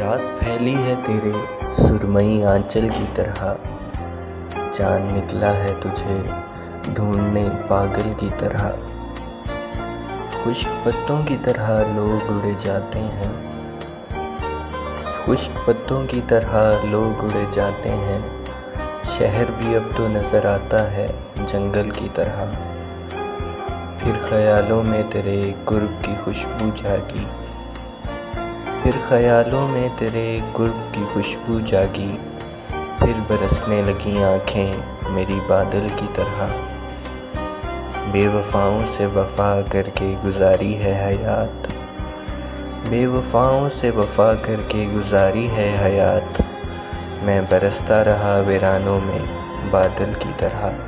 रात फैली है तेरे सुरमई आंचल की तरह, चाँद निकला है तुझे ढूंढने पागल की तरह। खुश्क पत्तों की तरह लोग उड़े जाते हैं, खुश्क पत्तों की तरह लोग उड़े जाते हैं। शहर भी अब तो नज़र आता है जंगल की तरह। फिर ख्यालों में तेरे कुर्ब की खुशबू जागी, फिर ख्यालों में तेरे कुर्ब की खुशबू जागी। फिर बरसने लगी आँखें मेरी बादल की तरह। बेवफाओं से वफ़ा करके गुजारी है हयात, बेवफाओं से वफ़ा करके गुजारी है हयात। मैं बरसता रहा वीरानों में बादल की तरह।